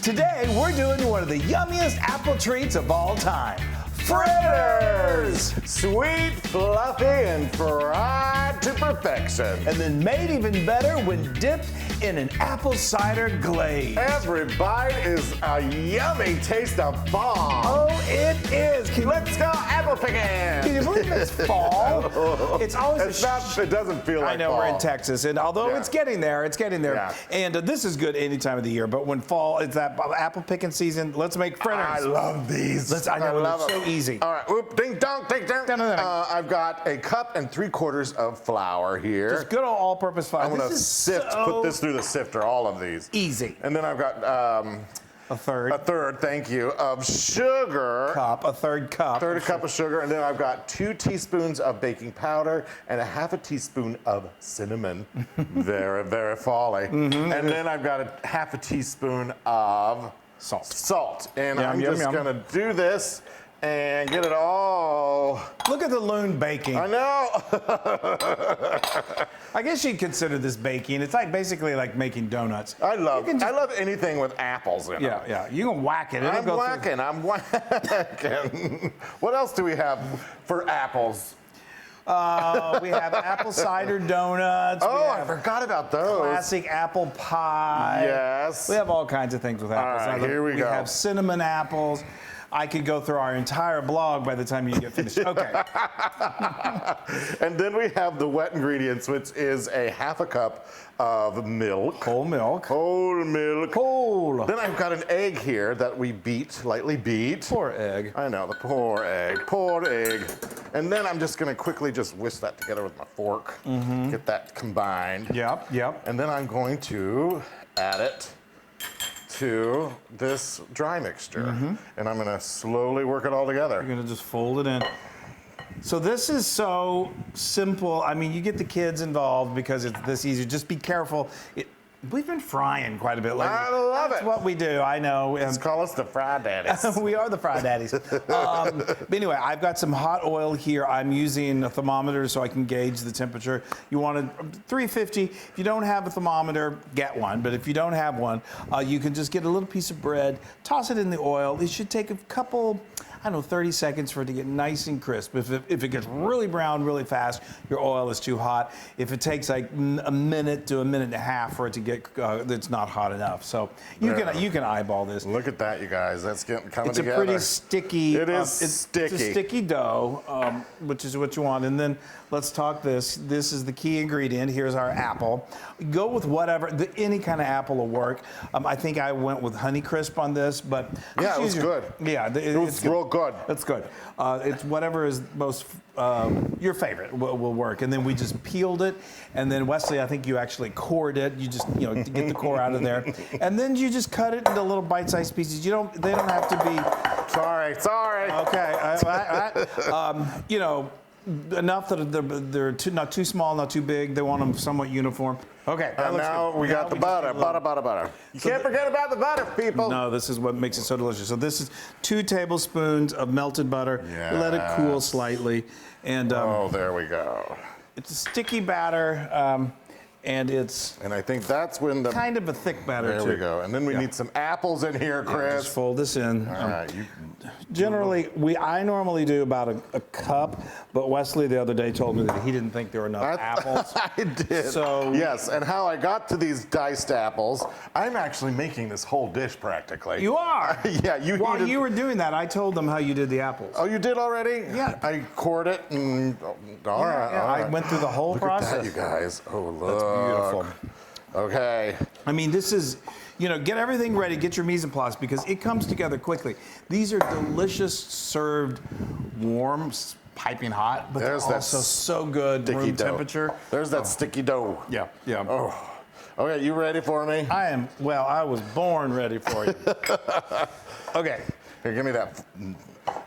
Today, we're doing one of the yummiest apple treats of all time. Fritters! Sweet, fluffy, and fried to perfection. And then made even better when dipped in an apple cider glaze. Every bite is a yummy taste of fall. Oh, it is. Let's go apple picking. Can you believe it's fall? It's always it doesn't feel like I know fall. we're in Texas, and although it's getting there, Yeah. And this is good any time of the year. But when fall, it's that apple picking season. Let's make fritters. I love these. I know, love it's so them. easy. All right, whoop, ding dong, ding dong. I've got a cup and 3/4 of flour here. Just good old all-purpose flour. I'm gonna put this through the sifter, all of these. Easy. And then I've got a third, thank you, of sugar. A third cup. Third cup of sugar, and then I've got 2 teaspoons of baking powder and a ½ a teaspoon of cinnamon. Very, very folly. And then I've got a ½ a teaspoon of salt. And I'm just gonna do this and get it all. Look at the Loon baking. I know. I guess you'd consider this baking. It's like basically like making donuts. I love anything with apples in it. Yeah. You can whack it. I'm whacking. What else do we have for apples? We have apple cider donuts. Oh, I forgot about those. Classic apple pie. Yes. We have all kinds of things with apples. All right, here we go. We have cinnamon apples. I could go through our entire blog by the time you get finished. Okay. And then we have the wet ingredients, which is a ½ a cup of milk. Whole milk. Whole milk. Whole. Then I've got an egg here that we lightly beat. Poor egg. I know, the poor egg. Poor egg. And then I'm just going to quickly just whisk that together with my fork. Get that combined. Yep. And then I'm going to add it to this dry mixture. And I'm going to slowly work it all together. You're going to just fold it in. So this is so simple. I mean, you get the kids involved because it's this easy. Just be careful. We've been frying quite a bit lately. I love That's it. what we do. I know. Let's call us the Fry Daddies. We are the Fry Daddies. But anyway, I've got some hot oil here. I'm using a thermometer so I can gauge the temperature. You want it 350. If you don't have a thermometer, get one. But if you don't have one, you can just get a little piece of bread, toss it in the oil. It should take a couple, 30 seconds for it to get nice and crisp. If it gets really brown really fast, your oil is too hot. If it takes like a minute to a minute and a half for it to get, it's not hot enough. So you can eyeball this. Look at that, you guys. That's coming together. It's a pretty sticky. It is sticky. It's a sticky dough, which is what you want. And then let's talk this. This is the key ingredient. Here's our apple. Go with whatever. Any kind of apple will work. I think I went with Honeycrisp on this, but yeah, it was good. Yeah, it was real good. That's good. It's whatever is most your favorite will work. And then we just peeled it, and then Wesley, I think you actually cored it. You just to get the core out of there, and then you just cut it into little bite-sized pieces. They don't have to be. Sorry. Okay. Enough that they're not too small, not too big. They want them somewhat uniform. Okay. And now we got the butter. Butter. You can't forget about the butter, people. No, this is what makes it so delicious. So this is 2 tablespoons of melted butter. Yes. Let it cool slightly. And there we go. it's a sticky batter. And I think that's when the kind of a thick batter too. There we go. And then we need some apples in here, Chris. Just fold this in. All right. Generally, I normally do about a cup, but Wesley the other day told me that he didn't think there were enough apples. I did. So yes, and how I got to these diced apples, I'm actually making this whole dish practically. You are? Yeah. While you were doing that, I told them how you did the apples. Oh, you did already? Yeah. I cored it and all right. I went through the whole process. Look at that, you guys. Oh, look. That's beautiful. Okay. I mean, this is, get everything ready, get your mise en place because it comes together quickly. These are delicious served warm, piping hot, but There's they're also so good room temperature. There's that sticky dough. Yeah. Oh. Okay, you ready for me? I was born ready for you. Okay. Here, give me that.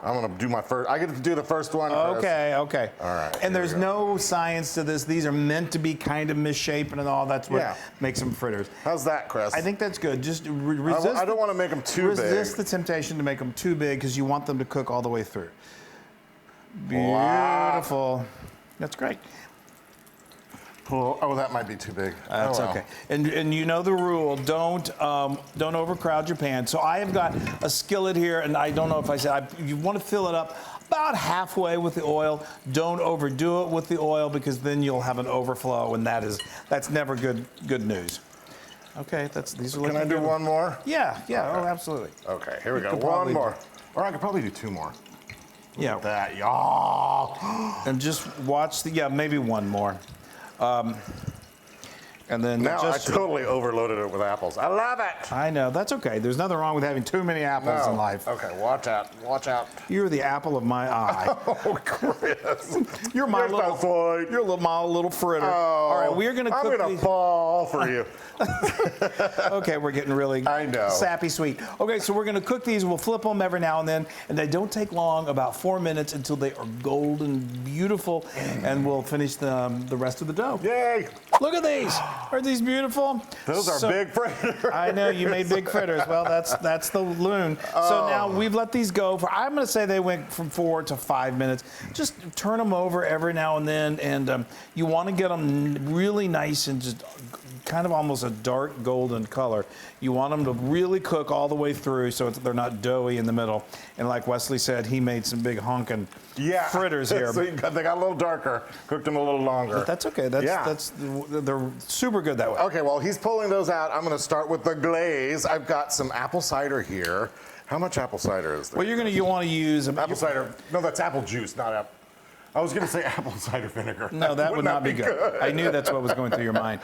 I'm gonna do my first. I get to do the first one. Okay. All right. And there's no science to this. These are meant to be kind of misshapen and all. That's what makes them fritters. How's that, Chris? I think that's good. Just resist. I don't want to make them too big. Resist the temptation to make them too big because you want them to cook all the way through. Beautiful. Wow. That's great. Oh, that might be too big. That's oh, well. okay. And you know the rule, don't overcrowd your pan. So I have got a skillet here, and I don't know if I said, you want to fill it up about halfway with the oil. Don't overdo it with the oil because then you'll have an overflow, and that's never good news. Okay, these are looking Can I do good. one more? Yeah, oh, absolutely. Okay, here we go. could One probably- more. Or I could probably do 2 more. Yeah, That, y'all. and just watch maybe one more. And then Now just, I totally overloaded it with apples. I love it. I know, that's okay. There's nothing wrong with having too many apples in life. Okay, watch out. Watch out. You're the apple of my eye. Oh, Chris. You're my You're little, so sweet. you're my little fritter. Oh, All right, we're gonna I'm cook gonna these. fall for you. Okay, we're getting really I know. sappy sweet. Okay, so we're gonna cook these. We'll flip them every now and then, and they don't take long, about 4 minutes until they are golden beautiful, and we'll finish the rest of the dough. Yay. Look at these. Aren't these beautiful? Those are big fritters. I know, you made big fritters. Well, that's the Loon. So now we've let these go for, I'm going to say they went from 4 to 5 minutes. Just turn them over every now and then, and you want to get them really nice and just kind of almost a dark golden color. You want them to really cook all the way through so they're not doughy in the middle. And like Wesley said, he made some big honking fritters here. So they got a little darker, cooked them a little longer. But that's okay. They're super good that way. Okay, while he's pulling those out, I'm going to start with the glaze. I've got some apple cider here. How much apple cider is there? Well, you want to use apple cider. No, that's apple juice, not apple. I was going to say apple cider vinegar. No, that would not be good. I knew that's what was going through your mind.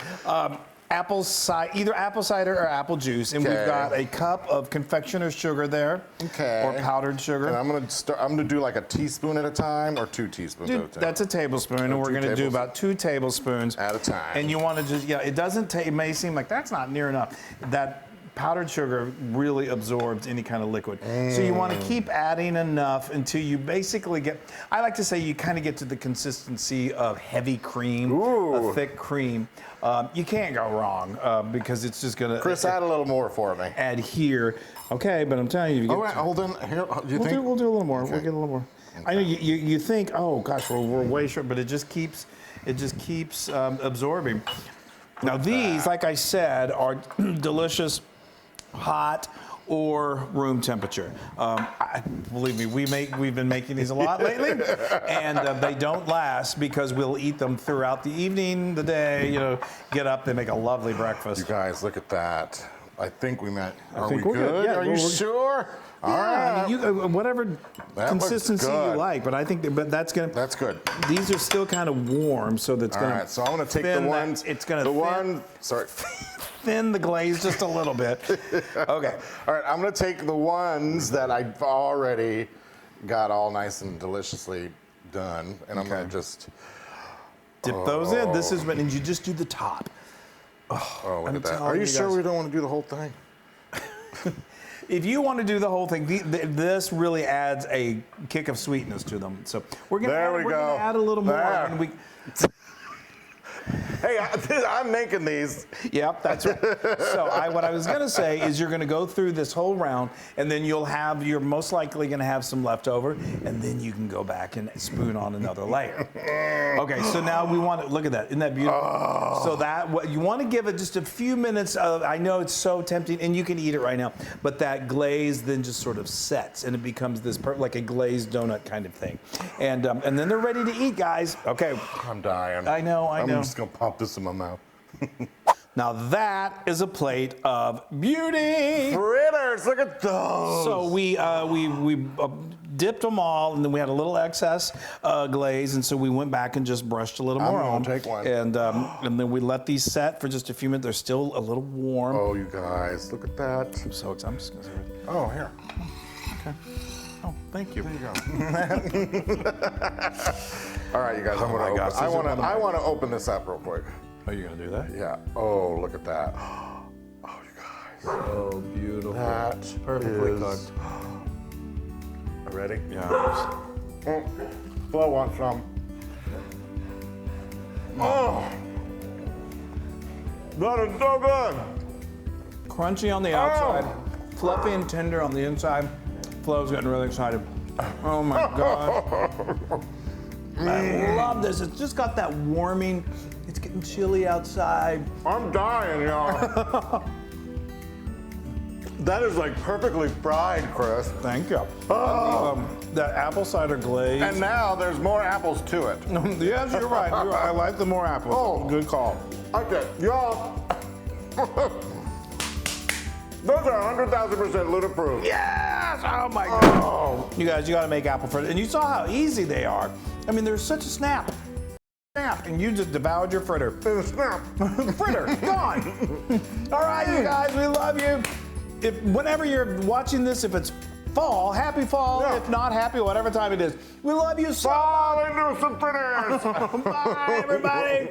Either apple cider or apple juice, and we've got a cup of confectioner sugar there, or powdered sugar. And I'm gonna do like a teaspoon at a time, or 2 teaspoons at a time. That's a tablespoon, and we're gonna do about 2 tablespoons at a time. And you want to just, it doesn't take. It may seem like that's not near enough. That powdered sugar really absorbs any kind of liquid. So you want to keep adding enough until you basically get, I like to say you kind of get to the consistency of heavy cream, a thick cream. You can't go wrong because it's just going to... Chris, add a little more for me. Adhere. Okay, but I'm telling you... All right, hold on. Here, We'll do a little more. Okay. We'll get a little more. Okay. I know you think, oh gosh, we're way short, but it just keeps absorbing. Now these, like I said, are delicious, hot or room temperature. Believe me, we've been making these a lot lately, and they don't last because we'll eat them throughout the evening, the day. Get up, they make a lovely breakfast. You guys, look at that. I think we met. Are we we're good? Yeah, Are you sure? All right. I mean, whatever consistency you like, but I think that's gonna. That's good. These are still kind of warm, so that's gonna. All right, so I'm gonna take the ones. It's gonna. Sorry. Thin the glaze just a little bit. Okay. All right, I'm gonna take the ones that I've already got all nice and deliciously done, and I'm gonna just dip those in. This is when, and you just do the top. Oh, look at that. Are you sure we don't want to do the whole thing? If you want to do the whole thing, this really adds a kick of sweetness to them. So we're gonna add a little more. And Hey, I'm making these. Yep, that's right. So what I was going to say is you're going to go through this whole round, and then you're most likely going to have some left over, and then you can go back and spoon on another layer. Okay, so now we want to, look at that. Isn't that beautiful? Oh. So you want to give it just a few minutes of, I know it's so tempting, and you can eat it right now, but that glaze then just sort of sets, and it becomes this like a glazed donut kind of thing. And then they're ready to eat, guys. Okay. I'm dying. I know. I'm just going to pop this in my mouth. Now that is a plate of beauty. Fritters, look at those. So we dipped them all, and then we had a little excess glaze, and so we went back and just brushed a little more on. I'm gonna take one. And then we let these set for just a few minutes. They're still a little warm. Oh, you guys, look at that. So I'm just gonna. Oh, here. Okay. Oh, thank you. There you go. All right, you guys. I'm gonna. gosh, I want to open this up real quick. Are you gonna do that? Yeah. Oh, look at that. Oh, you guys. Oh, beautiful. That Perfectly is... cooked. Ready? Yeah. Flo wants some. Oh, that is so good. Crunchy on the outside, fluffy and tender on the inside. Flo's getting really excited. Oh my gosh. I love this. It's just got that warming. chilly outside. I'm dying, y'all. That is like perfectly fried, Chris. Thank you. That apple cider glaze. And now there's more apples to it. Yes, you're right. I like the more apples. Oh. Good call. Okay, y'all. Those are 100,000% Loon approved. Yes! Oh my God. You guys, you got to make apple fritters. And you saw how easy they are. I mean, there's such a snap. And you just devoured your fritter. Snap. Fritter, gone. All right, you guys, we love you. Whenever you're watching this, if it's fall, happy fall. Yeah. If not happy, whatever time it is. We love you so Fall into some fritters. much. Bye, everybody.